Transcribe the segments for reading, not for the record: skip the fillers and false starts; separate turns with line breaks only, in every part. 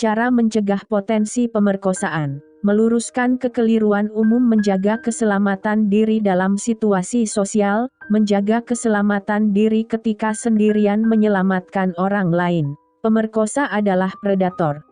Cara mencegah potensi pemerkosaan. Meluruskan kekeliruan umum, menjaga keselamatan diri dalam situasi sosial, menjaga keselamatan diri ketika sendirian, menyelamatkan orang lain. Pemerkosa adalah predator.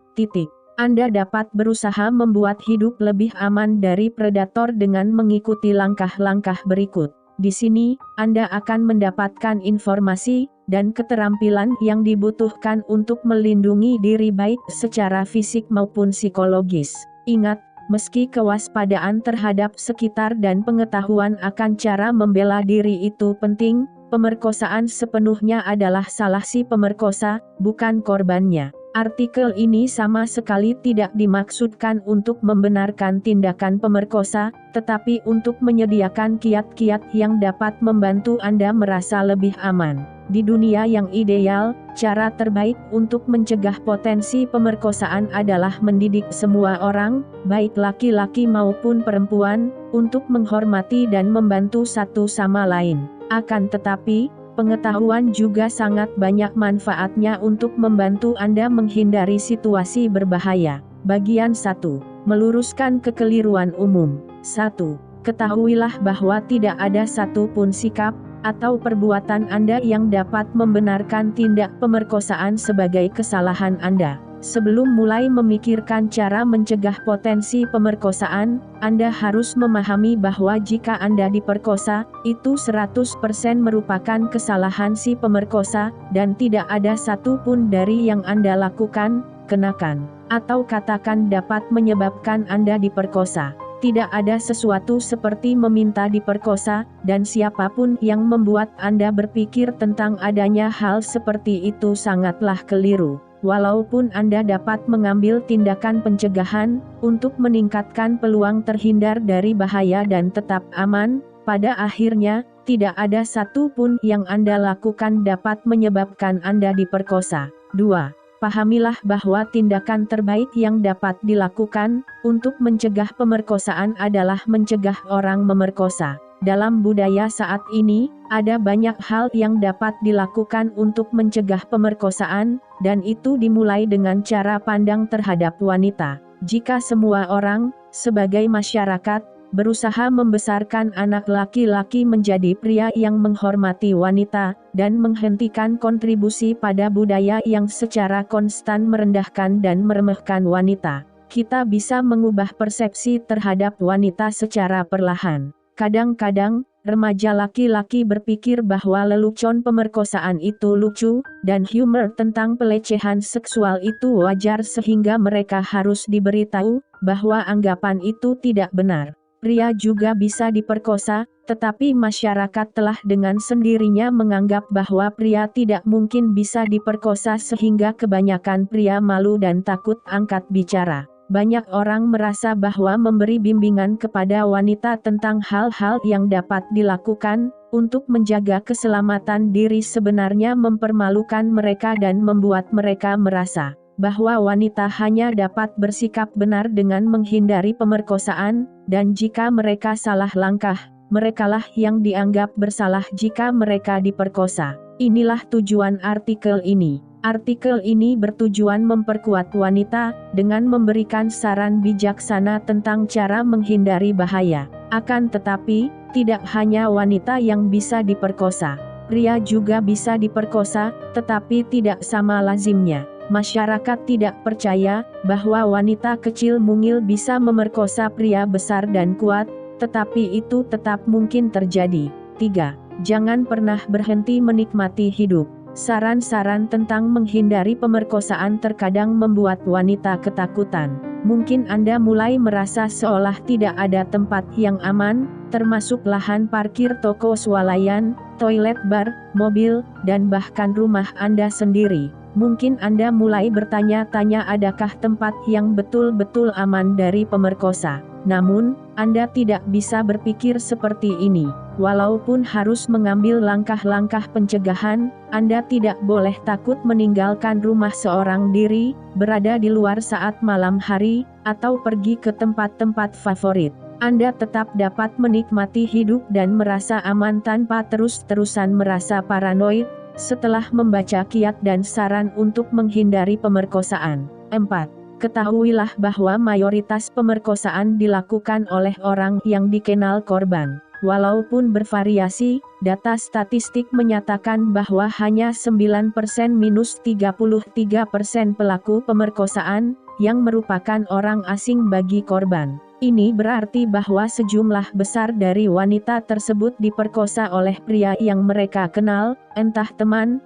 Anda dapat berusaha membuat hidup lebih aman dari predator dengan mengikuti langkah-langkah berikut. Di sini, Anda akan mendapatkan informasi dan keterampilan yang dibutuhkan untuk melindungi diri baik secara fisik maupun psikologis. Ingat, meski kewaspadaan terhadap sekitar dan pengetahuan akan cara membela diri itu penting, pemerkosaan sepenuhnya adalah salah si pemerkosa, bukan korbannya. Artikel ini sama sekali tidak dimaksudkan untuk membenarkan tindakan pemerkosa, tetapi untuk menyediakan kiat-kiat yang dapat membantu Anda merasa lebih aman. Di dunia yang ideal, cara terbaik untuk mencegah potensi pemerkosaan adalah mendidik semua orang, baik laki-laki maupun perempuan, untuk menghormati dan membantu satu sama lain. Akan tetapi, pengetahuan juga sangat banyak manfaatnya untuk membantu Anda menghindari situasi berbahaya. Bagian 1. Meluruskan kekeliruan umum. 1. Ketahuilah bahwa tidak ada satupun sikap atau perbuatan Anda yang dapat membenarkan tindak pemerkosaan sebagai kesalahan Anda. Sebelum mulai memikirkan cara mencegah potensi pemerkosaan, Anda harus memahami bahwa jika Anda diperkosa, itu 100% merupakan kesalahan si pemerkosa, dan tidak ada satupun dari yang Anda lakukan, kenakan, atau katakan dapat menyebabkan Anda diperkosa. Tidak ada sesuatu seperti meminta diperkosa, dan siapapun yang membuat Anda berpikir tentang adanya hal seperti itu sangatlah keliru. Walaupun Anda dapat mengambil tindakan pencegahan untuk meningkatkan peluang terhindar dari bahaya dan tetap aman, pada akhirnya tidak ada satupun yang Anda lakukan dapat menyebabkan Anda diperkosa. 2. Pahamilah bahwa tindakan terbaik yang dapat dilakukan untuk mencegah pemerkosaan adalah mencegah orang memerkosa. Dalam budaya saat ini, ada banyak hal yang dapat dilakukan untuk mencegah pemerkosaan, dan itu dimulai dengan cara pandang terhadap wanita. Jika semua orang, sebagai masyarakat, berusaha membesarkan anak laki-laki menjadi pria yang menghormati wanita, dan menghentikan kontribusi pada budaya yang secara konstan merendahkan dan meremehkan wanita, kita bisa mengubah persepsi terhadap wanita secara perlahan. Kadang-kadang, remaja laki-laki berpikir bahwa lelucon pemerkosaan itu lucu, dan humor tentang pelecehan seksual itu wajar sehingga mereka harus diberitahu bahwa anggapan itu tidak benar. Pria juga bisa diperkosa, tetapi masyarakat telah dengan sendirinya menganggap bahwa pria tidak mungkin bisa diperkosa sehingga kebanyakan pria malu dan takut angkat bicara. Banyak orang merasa bahwa memberi bimbingan kepada wanita tentang hal-hal yang dapat dilakukan untuk menjaga keselamatan diri sebenarnya mempermalukan mereka dan membuat mereka merasa bahwa wanita hanya dapat bersikap benar dengan menghindari pemerkosaan, dan jika mereka salah langkah, merekalah yang dianggap bersalah jika mereka diperkosa. Inilah tujuan artikel ini. Artikel ini bertujuan memperkuat wanita, dengan memberikan saran bijaksana tentang cara menghindari bahaya. Akan tetapi, tidak hanya wanita yang bisa diperkosa. Pria juga bisa diperkosa, tetapi tidak sama lazimnya. Masyarakat tidak percaya bahwa wanita kecil mungil bisa memerkosa pria besar dan kuat, tetapi itu tetap mungkin terjadi. 3. Jangan pernah berhenti menikmati hidup. Saran-saran tentang menghindari pemerkosaan terkadang membuat wanita ketakutan. Mungkin Anda mulai merasa seolah tidak ada tempat yang aman, termasuk lahan parkir toko swalayan, toilet bar, mobil, dan bahkan rumah Anda sendiri. Mungkin Anda mulai bertanya-tanya adakah tempat yang betul-betul aman dari pemerkosa. Namun, Anda tidak bisa berpikir seperti ini. Walaupun harus mengambil langkah-langkah pencegahan, Anda tidak boleh takut meninggalkan rumah seorang diri, berada di luar saat malam hari, atau pergi ke tempat-tempat favorit. Anda tetap dapat menikmati hidup dan merasa aman tanpa terus-terusan merasa paranoid, setelah membaca kiat dan saran untuk menghindari pemerkosaan. 4. Ketahuilah bahwa mayoritas pemerkosaan dilakukan oleh orang yang dikenal korban. Walaupun bervariasi, data statistik menyatakan bahwa hanya 9%-33% pelaku pemerkosaan yang merupakan orang asing bagi korban. Ini berarti bahwa sejumlah besar dari wanita tersebut diperkosa oleh pria yang mereka kenal, entah teman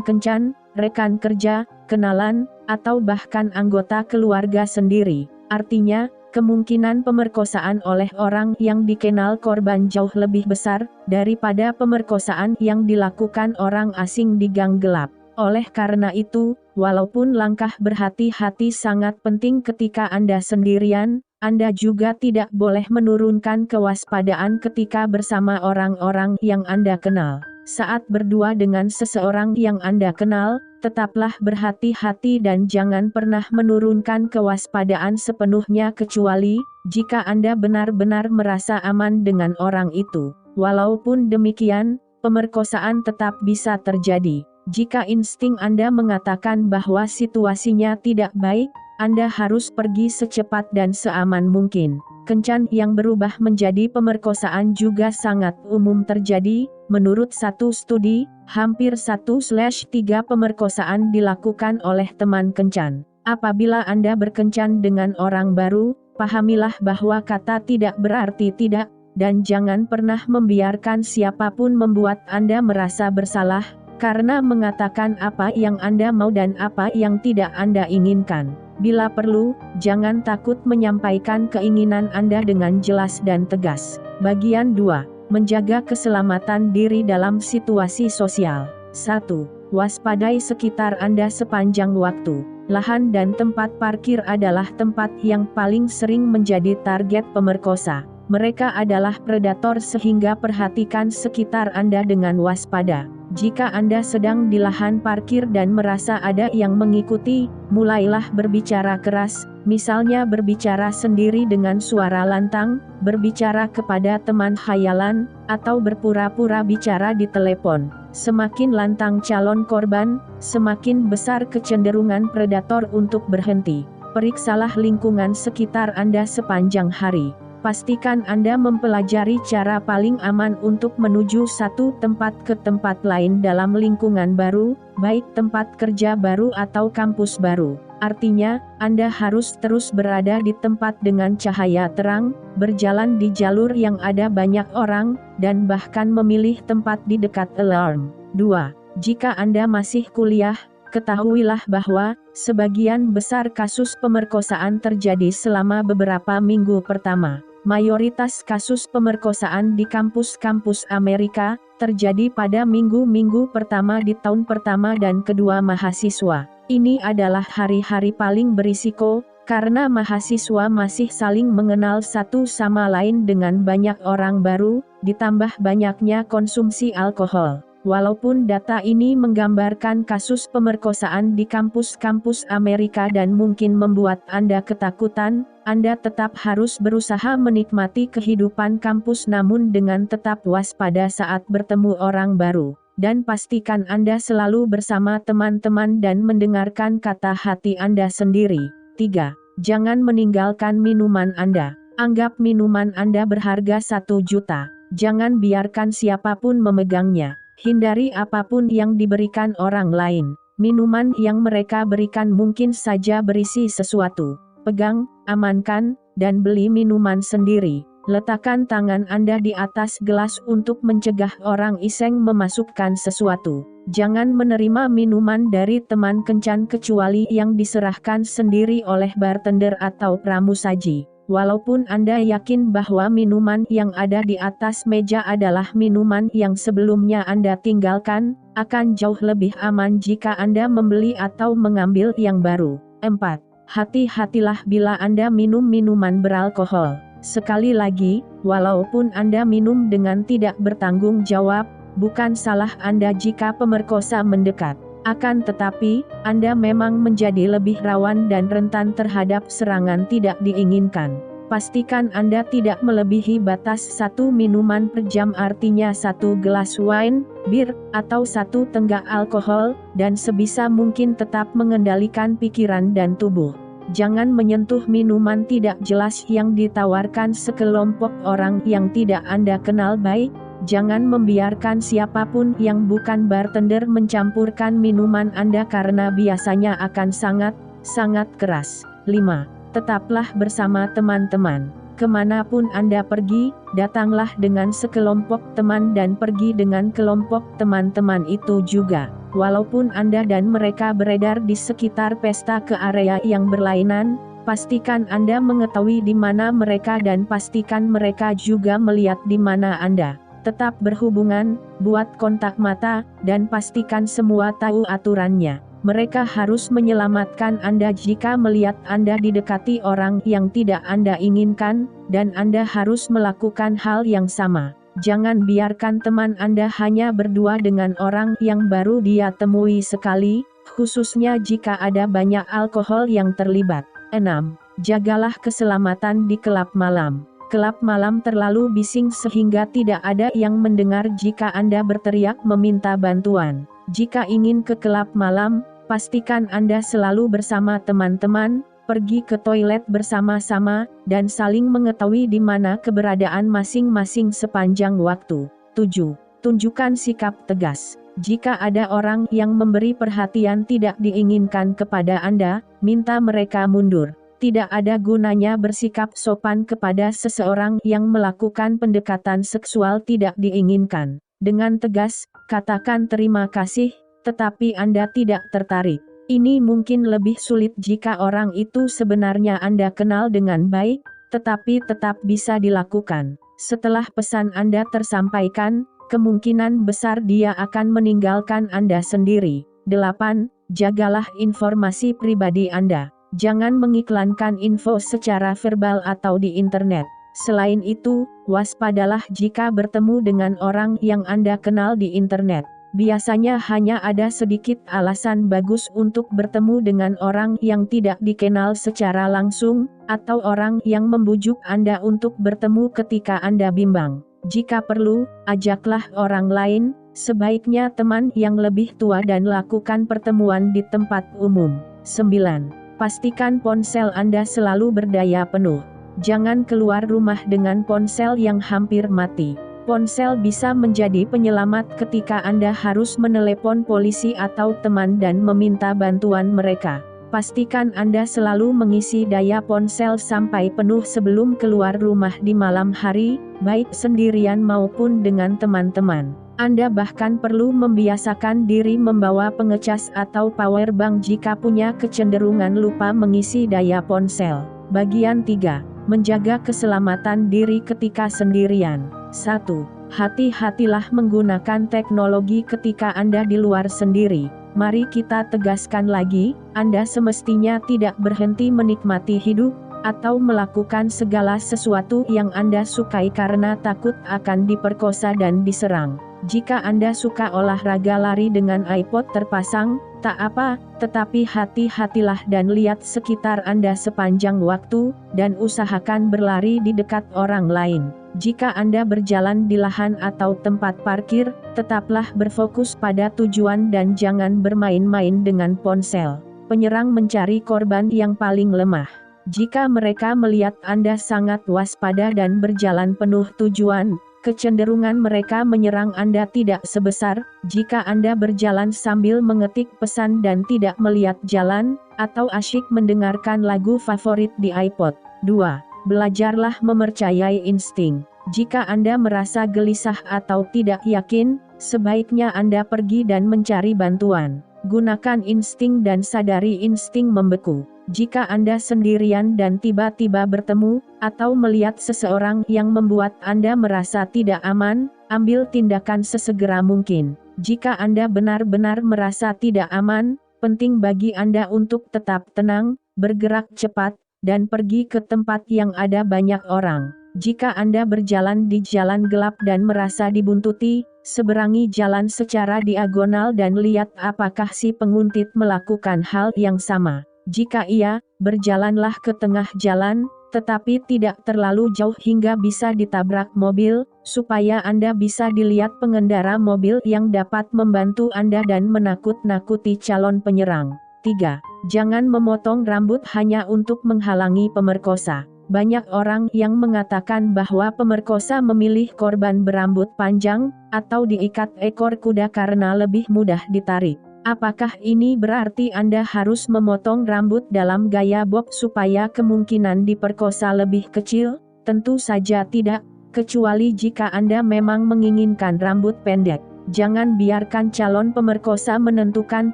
kencan, rekan kerja, kenalan, atau bahkan anggota keluarga sendiri. Artinya, kemungkinan pemerkosaan oleh orang yang dikenal korban jauh lebih besar daripada pemerkosaan yang dilakukan orang asing di gang gelap. Oleh karena itu, walaupun langkah berhati-hati sangat penting ketika Anda sendirian, Anda juga tidak boleh menurunkan kewaspadaan ketika bersama orang-orang yang Anda kenal. Saat berdua dengan seseorang yang Anda kenal, tetaplah berhati-hati dan jangan pernah menurunkan kewaspadaan sepenuhnya kecuali jika Anda benar-benar merasa aman dengan orang itu. Walaupun demikian, pemerkosaan tetap bisa terjadi. Jika insting Anda mengatakan bahwa situasinya tidak baik, Anda harus pergi secepat dan seaman mungkin. Kencan yang berubah menjadi pemerkosaan juga sangat umum terjadi. Menurut satu studi, hampir 1/3 pemerkosaan dilakukan oleh teman kencan. Apabila Anda berkencan dengan orang baru, pahamilah bahwa kata tidak berarti tidak, dan jangan pernah membiarkan siapapun membuat Anda merasa bersalah, karena mengatakan apa yang Anda mau dan apa yang tidak Anda inginkan. Bila perlu, jangan takut menyampaikan keinginan Anda dengan jelas dan tegas. Bagian 2. Menjaga keselamatan diri dalam situasi sosial. 1. Waspadai sekitar Anda sepanjang waktu. Lahan dan tempat parkir adalah tempat yang paling sering menjadi target pemerkosa. Mereka adalah predator sehingga perhatikan sekitar Anda dengan waspada. Jika Anda sedang di lahan parkir dan merasa ada yang mengikuti, mulailah berbicara keras, misalnya berbicara sendiri dengan suara lantang, berbicara kepada teman khayalan, atau berpura-pura bicara di telepon. Semakin lantang calon korban, semakin besar kecenderungan predator untuk berhenti. Periksalah lingkungan sekitar Anda sepanjang hari. Pastikan Anda mempelajari cara paling aman untuk menuju satu tempat ke tempat lain dalam lingkungan baru, baik tempat kerja baru atau kampus baru. Artinya, Anda harus terus berada di tempat dengan cahaya terang, berjalan di jalur yang ada banyak orang, dan bahkan memilih tempat di dekat alarm. 2. Jika Anda masih kuliah, ketahuilah bahwa sebagian besar kasus pemerkosaan terjadi selama beberapa minggu pertama. Mayoritas kasus pemerkosaan di kampus-kampus Amerika terjadi pada minggu-minggu pertama di tahun pertama dan kedua mahasiswa. Ini adalah hari-hari paling berisiko, karena mahasiswa masih saling mengenal satu sama lain dengan banyak orang baru, ditambah banyaknya konsumsi alkohol. Walaupun data ini menggambarkan kasus pemerkosaan di kampus-kampus Amerika dan mungkin membuat Anda ketakutan, Anda tetap harus berusaha menikmati kehidupan kampus namun dengan tetap waspada saat bertemu orang baru. Dan pastikan Anda selalu bersama teman-teman dan mendengarkan kata hati Anda sendiri. 3. Jangan meninggalkan minuman Anda. Anggap minuman Anda berharga 1 juta. Jangan biarkan siapapun memegangnya. Hindari apapun yang diberikan orang lain. Minuman yang mereka berikan mungkin saja berisi sesuatu. Pegang, amankan, dan beli minuman sendiri. Letakkan tangan Anda di atas gelas untuk mencegah orang iseng memasukkan sesuatu. Jangan menerima minuman dari teman kencan kecuali yang diserahkan sendiri oleh bartender atau pramusaji. Walaupun Anda yakin bahwa minuman yang ada di atas meja adalah minuman yang sebelumnya Anda tinggalkan, akan jauh lebih aman jika Anda membeli atau mengambil yang baru. 4. Hati-hatilah bila Anda minum minuman beralkohol. Sekali lagi, walaupun Anda minum dengan tidak bertanggung jawab, bukan salah Anda jika pemerkosa mendekat. Akan tetapi, Anda memang menjadi lebih rawan dan rentan terhadap serangan tidak diinginkan. Pastikan Anda tidak melebihi batas 1 minuman per jam artinya 1 gelas wine, bir, atau 1 tenggak alkohol, dan sebisa mungkin tetap mengendalikan pikiran dan tubuh. Jangan menyentuh minuman tidak jelas yang ditawarkan sekelompok orang yang tidak Anda kenal baik. Jangan membiarkan siapapun yang bukan bartender mencampurkan minuman Anda karena biasanya akan sangat keras. 5. Tetaplah bersama teman-teman. Kemanapun Anda pergi, datanglah dengan sekelompok teman dan pergi dengan kelompok teman-teman itu juga. Walaupun Anda dan mereka beredar di sekitar pesta ke area yang berlainan, pastikan Anda mengetahui di mana mereka dan pastikan mereka juga melihat di mana Anda. Tetap berhubungan, buat kontak mata, dan pastikan semua tahu aturannya. Mereka harus menyelamatkan Anda jika melihat Anda didekati orang yang tidak Anda inginkan, dan Anda harus melakukan hal yang sama. Jangan biarkan teman Anda hanya berdua dengan orang yang baru dia temui sekali, khususnya jika ada banyak alkohol yang terlibat. 6. Jagalah keselamatan di klub malam. Klub malam terlalu bising sehingga tidak ada yang mendengar jika Anda berteriak meminta bantuan. Jika ingin ke klub malam, pastikan Anda selalu bersama teman-teman, pergi ke toilet bersama-sama, dan saling mengetahui di mana keberadaan masing-masing sepanjang waktu. 7. Tunjukkan sikap tegas. Jika ada orang yang memberi perhatian tidak diinginkan kepada Anda, minta mereka mundur. Tidak ada gunanya bersikap sopan kepada seseorang yang melakukan pendekatan seksual tidak diinginkan. Dengan tegas, katakan terima kasih, tetapi Anda tidak tertarik. Ini mungkin lebih sulit jika orang itu sebenarnya Anda kenal dengan baik, tetapi tetap bisa dilakukan. Setelah pesan Anda tersampaikan, kemungkinan besar dia akan meninggalkan Anda sendiri. 8. Jagalah informasi pribadi Anda. Jangan mengiklankan info secara verbal atau di internet. Selain itu, waspadalah jika bertemu dengan orang yang Anda kenal di internet. Biasanya hanya ada sedikit alasan bagus untuk bertemu dengan orang yang tidak dikenal secara langsung, atau orang yang membujuk Anda untuk bertemu ketika Anda bimbang. Jika perlu, ajaklah orang lain, sebaiknya teman yang lebih tua dan lakukan pertemuan di tempat umum. 9. Pastikan ponsel Anda selalu berdaya penuh. Jangan keluar rumah dengan ponsel yang hampir mati. Ponsel bisa menjadi penyelamat ketika Anda harus menelepon polisi atau teman dan meminta bantuan mereka. Pastikan Anda selalu mengisi daya ponsel sampai penuh sebelum keluar rumah di malam hari, baik sendirian maupun dengan teman-teman. Anda bahkan perlu membiasakan diri membawa pengecas atau power bank jika punya kecenderungan lupa mengisi daya ponsel. Bagian 3. Menjaga keselamatan diri ketika sendirian. 1. Hati-hatilah menggunakan teknologi ketika Anda di luar sendiri. Mari kita tegaskan lagi, Anda semestinya tidak berhenti menikmati hidup, atau melakukan segala sesuatu yang Anda sukai karena takut akan diperkosa dan diserang. Jika Anda suka olahraga lari dengan iPod terpasang, tak apa, tetapi hati-hatilah dan lihat sekitar Anda sepanjang waktu, dan usahakan berlari di dekat orang lain. Jika Anda berjalan di lahan atau tempat parkir, tetaplah berfokus pada tujuan dan jangan bermain-main dengan ponsel. Penyerang mencari korban yang paling lemah. Jika mereka melihat Anda sangat waspada dan berjalan penuh tujuan, kecenderungan mereka menyerang Anda tidak sebesar jika Anda berjalan sambil mengetik pesan dan tidak melihat jalan, atau asyik mendengarkan lagu favorit di iPod. 2. Belajarlah mempercayai insting. Jika Anda merasa gelisah atau tidak yakin, sebaiknya Anda pergi dan mencari bantuan. Gunakan insting dan sadari insting membeku. Jika Anda sendirian dan tiba-tiba bertemu, atau melihat seseorang yang membuat Anda merasa tidak aman, ambil tindakan sesegera mungkin. Jika Anda benar-benar merasa tidak aman, penting bagi Anda untuk tetap tenang, bergerak cepat, dan pergi ke tempat yang ada banyak orang. Jika Anda berjalan di jalan gelap dan merasa dibuntuti, seberangi jalan secara diagonal dan lihat apakah si penguntit melakukan hal yang sama. Jika iya, berjalanlah ke tengah jalan, tetapi tidak terlalu jauh hingga bisa ditabrak mobil, supaya Anda bisa dilihat pengendara mobil yang dapat membantu Anda dan menakut-nakuti calon penyerang. 3. Jangan memotong rambut hanya untuk menghalangi pemerkosa. Banyak orang yang mengatakan bahwa pemerkosa memilih korban berambut panjang, atau diikat ekor kuda karena lebih mudah ditarik. Apakah ini berarti Anda harus memotong rambut dalam gaya bob supaya kemungkinan diperkosa lebih kecil? Tentu saja tidak, kecuali jika Anda memang menginginkan rambut pendek. Jangan biarkan calon pemerkosa menentukan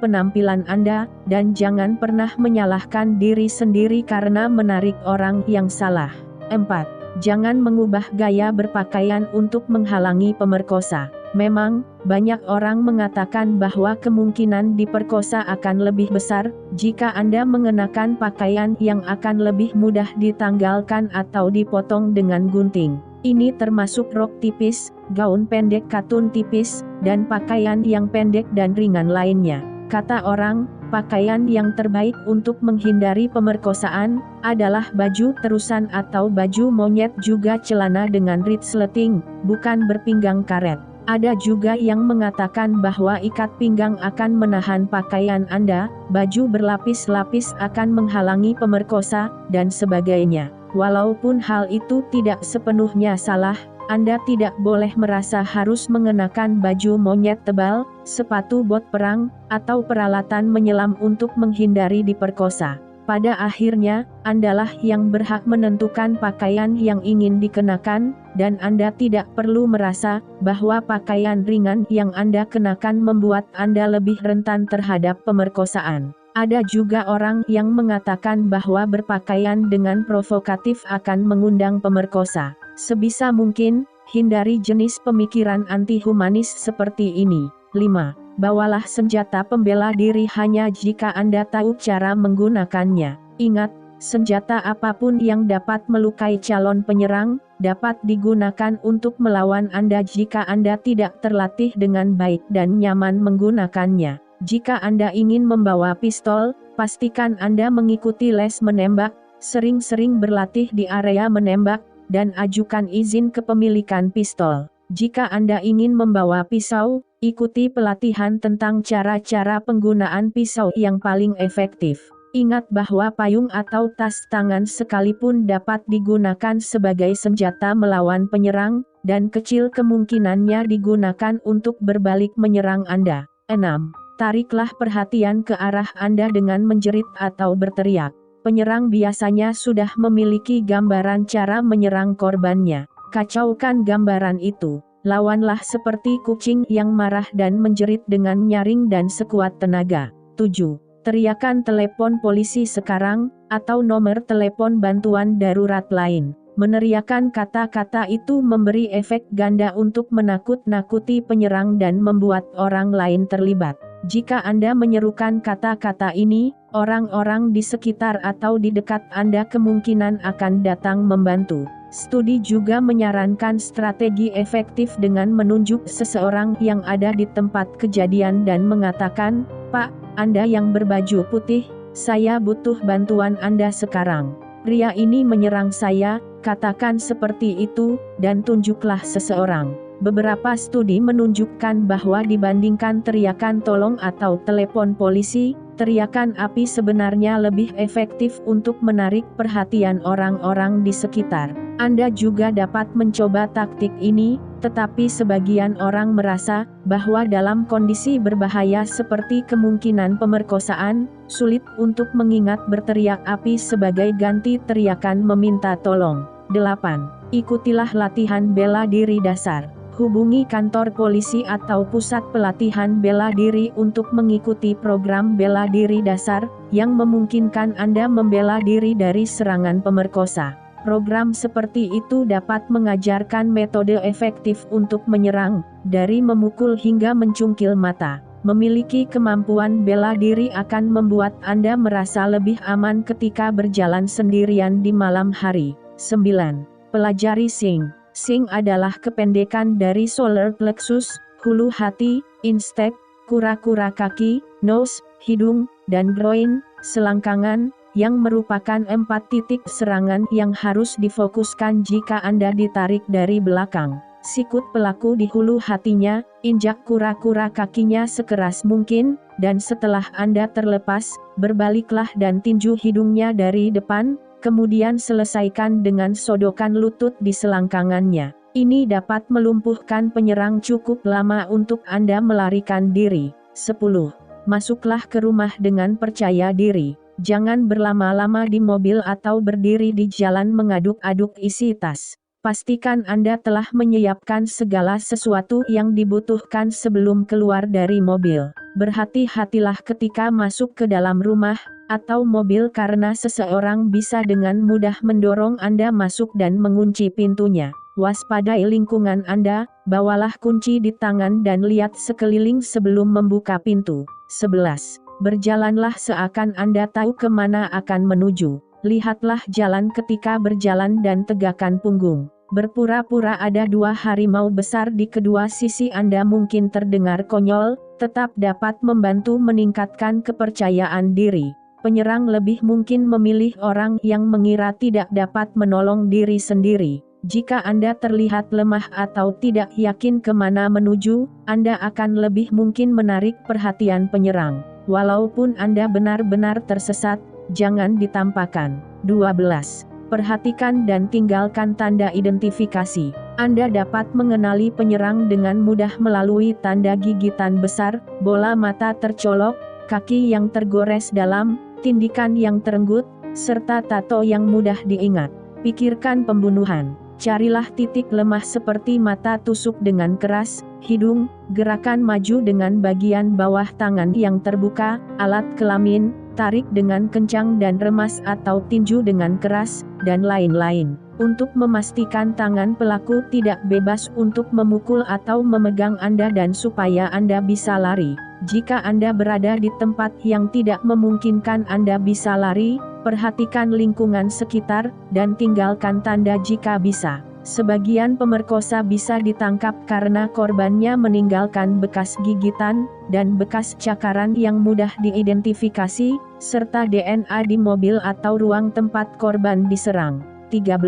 penampilan Anda, dan jangan pernah menyalahkan diri sendiri karena menarik orang yang salah. 4. Jangan mengubah gaya berpakaian untuk menghalangi pemerkosa. Memang, banyak orang mengatakan bahwa kemungkinan diperkosa akan lebih besar, jika Anda mengenakan pakaian yang akan lebih mudah ditanggalkan atau dipotong dengan gunting. Ini termasuk rok tipis, gaun pendek katun tipis, dan pakaian yang pendek dan ringan lainnya. Kata orang, pakaian yang terbaik untuk menghindari pemerkosaan adalah baju terusan atau baju monyet, juga celana dengan resleting, bukan berpinggang karet. Ada juga yang mengatakan bahwa ikat pinggang akan menahan pakaian Anda, baju berlapis-lapis akan menghalangi pemerkosa, dan sebagainya. Walaupun hal itu tidak sepenuhnya salah, Anda tidak boleh merasa harus mengenakan baju monyet tebal, sepatu bot perang, atau peralatan menyelam untuk menghindari diperkosa. Pada akhirnya, Andalah yang berhak menentukan pakaian yang ingin dikenakan, dan Anda tidak perlu merasa bahwa pakaian ringan yang Anda kenakan membuat Anda lebih rentan terhadap pemerkosaan. Ada juga orang yang mengatakan bahwa berpakaian dengan provokatif akan mengundang pemerkosa. Sebisa mungkin, hindari jenis pemikiran anti-humanis seperti ini. 5. Bawalah senjata pembela diri hanya jika Anda tahu cara menggunakannya. Ingat, senjata apapun yang dapat melukai calon penyerang, dapat digunakan untuk melawan Anda jika Anda tidak terlatih dengan baik dan nyaman menggunakannya. Jika Anda ingin membawa pistol, pastikan Anda mengikuti les menembak, sering-sering berlatih di area menembak, dan ajukan izin kepemilikan pistol. Jika Anda ingin membawa pisau, ikuti pelatihan tentang cara-cara penggunaan pisau yang paling efektif. Ingat bahwa payung atau tas tangan sekalipun dapat digunakan sebagai senjata melawan penyerang, dan kecil kemungkinannya digunakan untuk berbalik menyerang Anda. 6. Tariklah perhatian ke arah Anda dengan menjerit atau berteriak. Penyerang biasanya sudah memiliki gambaran cara menyerang korbannya. Kacaukan gambaran itu. Lawanlah seperti kucing yang marah dan menjerit dengan nyaring dan sekuat tenaga. 7. Teriakan telepon polisi sekarang, atau nomor telepon bantuan darurat lain. Meneriakan kata-kata itu memberi efek ganda untuk menakut-nakuti penyerang dan membuat orang lain terlibat. Jika Anda menyerukan kata-kata ini, orang-orang di sekitar atau di dekat Anda kemungkinan akan datang membantu. Studi juga menyarankan strategi efektif dengan menunjuk seseorang yang ada di tempat kejadian dan mengatakan, "Pak, Anda yang berbaju putih, saya butuh bantuan Anda sekarang. Pria ini menyerang saya," katakan seperti itu, dan tunjuklah seseorang. Beberapa studi menunjukkan bahwa dibandingkan teriakan tolong atau telepon polisi, teriakan api sebenarnya lebih efektif untuk menarik perhatian orang-orang di sekitar. Anda juga dapat mencoba taktik ini, tetapi sebagian orang merasa bahwa dalam kondisi berbahaya seperti kemungkinan pemerkosaan, sulit untuk mengingat berteriak api sebagai ganti teriakan meminta tolong. 8. Ikutilah latihan bela diri dasar. Hubungi kantor polisi atau pusat pelatihan bela diri untuk mengikuti program bela diri dasar, yang memungkinkan Anda membela diri dari serangan pemerkosa. Program seperti itu dapat mengajarkan metode efektif untuk menyerang, dari memukul hingga mencungkil mata. Memiliki kemampuan bela diri akan membuat Anda merasa lebih aman ketika berjalan sendirian di malam hari. 9. Pelajari Sing. Sing adalah kependekan dari solar plexus, hulu hati, instep, kura-kura kaki, nose, hidung, dan groin, selangkangan, yang merupakan 4 titik serangan yang harus difokuskan jika Anda ditarik dari belakang. Sikut pelaku di hulu hatinya, injak kura-kura kakinya sekeras mungkin, dan setelah Anda terlepas, berbaliklah dan tinju hidungnya dari depan, kemudian selesaikan dengan sodokan lutut di selangkangannya. Ini dapat melumpuhkan penyerang cukup lama untuk Anda melarikan diri. 10. Masuklah ke rumah dengan percaya diri. Jangan berlama-lama di mobil atau berdiri di jalan mengaduk-aduk isi tas. Pastikan Anda telah menyiapkan segala sesuatu yang dibutuhkan sebelum keluar dari mobil. Berhati-hatilah ketika masuk ke dalam rumah atau mobil karena seseorang bisa dengan mudah mendorong Anda masuk dan mengunci pintunya. Waspadai lingkungan Anda, bawalah kunci di tangan dan lihat sekeliling sebelum membuka pintu. 11. Berjalanlah seakan Anda tahu kemana akan menuju. Lihatlah jalan ketika berjalan dan tegakkan punggung. Berpura-pura ada 2 harimau besar di kedua sisi Anda mungkin terdengar konyol, tetap dapat membantu meningkatkan kepercayaan diri. Penyerang lebih mungkin memilih orang yang mengira tidak dapat menolong diri sendiri. Jika Anda terlihat lemah atau tidak yakin kemana menuju, Anda akan lebih mungkin menarik perhatian penyerang. Walaupun Anda benar-benar tersesat, jangan ditampakkan. 12. Perhatikan dan tinggalkan tanda identifikasi. Anda dapat mengenali penyerang dengan mudah melalui tanda gigitan besar, bola mata tercolok, kaki yang tergores dalam, tindikan yang terenggut, serta tato yang mudah diingat. Pikirkan pembunuhan. Carilah titik lemah seperti mata tusuk dengan keras, hidung, gerakan maju dengan bagian bawah tangan yang terbuka, alat kelamin, tarik dengan kencang dan remas atau tinju dengan keras, dan lain-lain. Untuk memastikan tangan pelaku tidak bebas untuk memukul atau memegang Anda dan supaya Anda bisa lari. Jika Anda berada di tempat yang tidak memungkinkan Anda bisa lari, perhatikan lingkungan sekitar, dan tinggalkan tanda jika bisa. Sebagian pemerkosa bisa ditangkap karena korbannya meninggalkan bekas gigitan, dan bekas cakaran yang mudah diidentifikasi, serta DNA di mobil atau ruang tempat korban diserang. 13.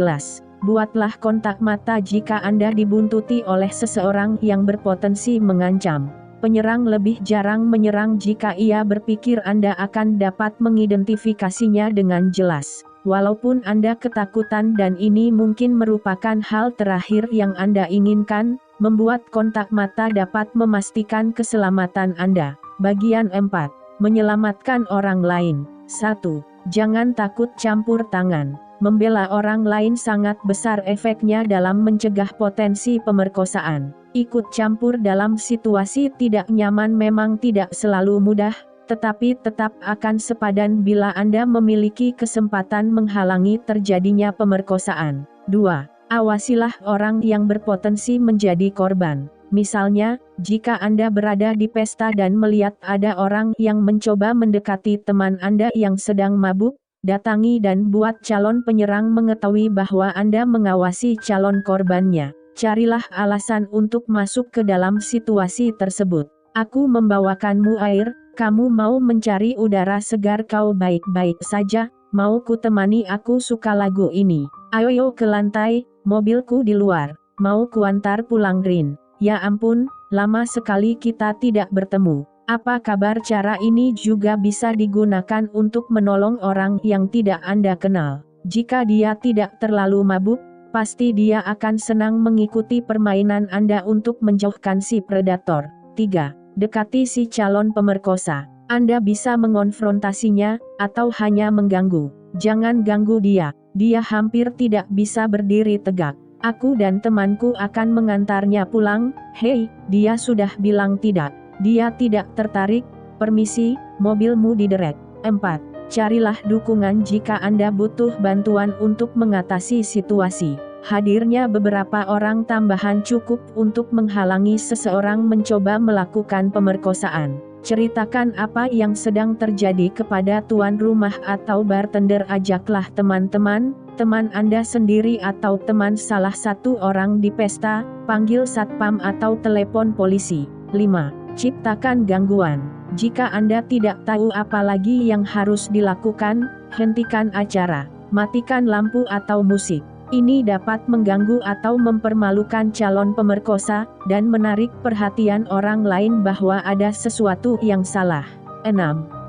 Buatlah kontak mata jika Anda dibuntuti oleh seseorang yang berpotensi mengancam. Penyerang lebih jarang menyerang jika ia berpikir Anda akan dapat mengidentifikasinya dengan jelas. Walaupun Anda ketakutan dan ini mungkin merupakan hal terakhir yang Anda inginkan, membuat kontak mata dapat memastikan keselamatan Anda. Bagian 4. Menyelamatkan orang lain. 1. Jangan takut campur tangan. Membela orang lain sangat besar efeknya dalam mencegah potensi pemerkosaan. Ikut campur dalam situasi tidak nyaman memang tidak selalu mudah, tetapi tetap akan sepadan bila Anda memiliki kesempatan menghalangi terjadinya pemerkosaan. 2. Awasilah orang yang berpotensi menjadi korban. Misalnya, jika Anda berada di pesta dan melihat ada orang yang mencoba mendekati teman Anda yang sedang mabuk, datangi dan buat calon penyerang mengetahui bahwa Anda mengawasi calon korbannya. Carilah alasan untuk masuk ke dalam situasi tersebut. Aku membawakanmu air, kamu mau mencari udara segar, kau baik-baik saja, mau ku temani, aku suka lagu ini. Ayo ke lantai, mobilku di luar, mau kuantar pulang Rin. Ya ampun, lama sekali kita tidak bertemu. Apa kabar? Cara ini juga bisa digunakan untuk menolong orang yang tidak Anda kenal. Jika dia tidak terlalu mabuk, pasti dia akan senang mengikuti permainan Anda untuk menjauhkan si predator. 3. Dekati si calon pemerkosa. Anda bisa mengonfrontasinya, atau hanya mengganggu. Jangan ganggu dia, dia hampir tidak bisa berdiri tegak. Aku dan temanku akan mengantarnya pulang. Hei, dia sudah bilang tidak. Dia tidak tertarik, permisi, mobilmu dideret. 4. Carilah dukungan jika Anda butuh bantuan untuk mengatasi situasi. Hadirnya beberapa orang tambahan cukup untuk menghalangi seseorang mencoba melakukan pemerkosaan. Ceritakan apa yang sedang terjadi kepada tuan rumah atau bartender. Ajaklah teman-teman, teman Anda sendiri atau teman salah satu orang di pesta, panggil satpam atau telepon polisi. 5. Ciptakan gangguan. Jika Anda tidak tahu apa lagi yang harus dilakukan, hentikan acara, matikan lampu atau musik. Ini dapat mengganggu atau mempermalukan calon pemerkosa, dan menarik perhatian orang lain bahwa ada sesuatu yang salah. 6.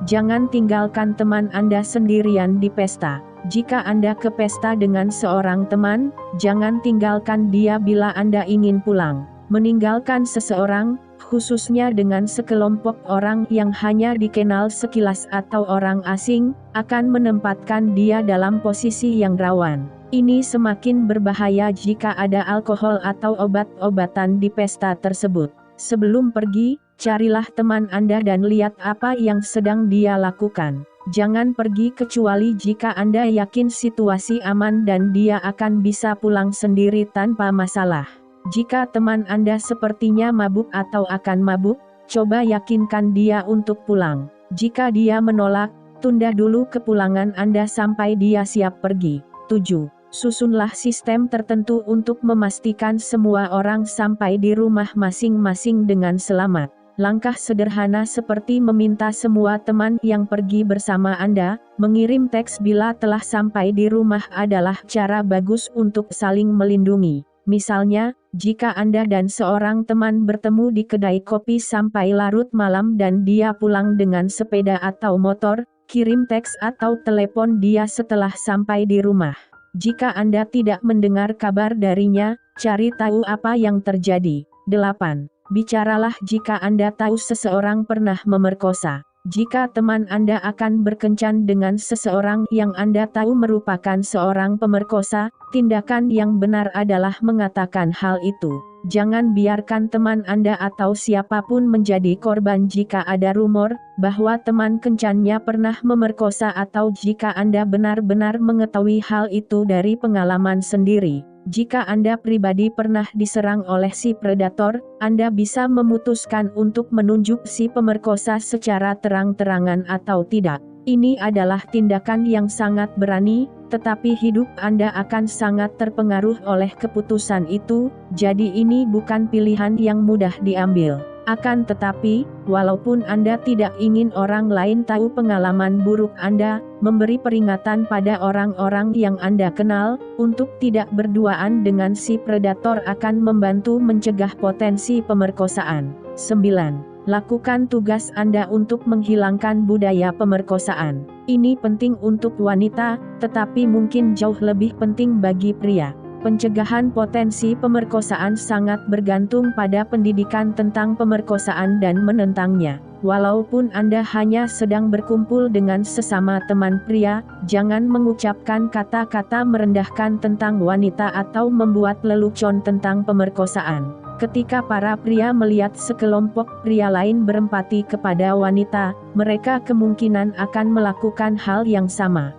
Jangan tinggalkan teman Anda sendirian di pesta. Jika Anda ke pesta dengan seorang teman, jangan tinggalkan dia bila Anda ingin pulang. Meninggalkan seseorang, khususnya dengan sekelompok orang yang hanya dikenal sekilas atau orang asing, akan menempatkan dia dalam posisi yang rawan. Ini semakin berbahaya jika ada alkohol atau obat-obatan di pesta tersebut. Sebelum pergi, carilah teman Anda dan lihat apa yang sedang dia lakukan. Jangan pergi kecuali jika Anda yakin situasi aman dan dia akan bisa pulang sendiri tanpa masalah. Jika teman Anda sepertinya mabuk atau akan mabuk, coba yakinkan dia untuk pulang. Jika dia menolak, tunda dulu kepulangan Anda sampai dia siap pergi. 7. Susunlah sistem tertentu untuk memastikan semua orang sampai di rumah masing-masing dengan selamat. Langkah sederhana seperti meminta semua teman yang pergi bersama Anda mengirim teks bila telah sampai di rumah adalah cara bagus untuk saling melindungi. Misalnya, jika Anda dan seorang teman bertemu di kedai kopi sampai larut malam dan dia pulang dengan sepeda atau motor, kirim teks atau telepon dia setelah sampai di rumah. Jika Anda tidak mendengar kabar darinya, cari tahu apa yang terjadi. 8. Bicaralah jika Anda tahu seseorang pernah memerkosa. Jika teman Anda akan berkencan dengan seseorang yang Anda tahu merupakan seorang pemerkosa, tindakan yang benar adalah mengatakan hal itu. Jangan biarkan teman Anda atau siapapun menjadi korban jika ada rumor bahwa teman kencannya pernah memerkosa atau jika Anda benar-benar mengetahui hal itu dari pengalaman sendiri. Jika Anda pribadi pernah diserang oleh si predator, Anda bisa memutuskan untuk menunjuk si pemerkosa secara terang-terangan atau tidak. Ini adalah tindakan yang sangat berani, tetapi hidup Anda akan sangat terpengaruh oleh keputusan itu, jadi ini bukan pilihan yang mudah diambil. Akan tetapi, walaupun Anda tidak ingin orang lain tahu pengalaman buruk Anda, memberi peringatan pada orang-orang yang Anda kenal, untuk tidak berduaan dengan si predator akan membantu mencegah potensi pemerkosaan. 9. Lakukan tugas Anda untuk menghilangkan budaya pemerkosaan. Ini penting untuk wanita, tetapi mungkin jauh lebih penting bagi pria. Pencegahan potensi pemerkosaan sangat bergantung pada pendidikan tentang pemerkosaan dan menentangnya. Walaupun Anda hanya sedang berkumpul dengan sesama teman pria, jangan mengucapkan kata-kata merendahkan tentang wanita atau membuat lelucon tentang pemerkosaan. Ketika para pria melihat sekelompok pria lain berempati kepada wanita, mereka kemungkinan akan melakukan hal yang sama.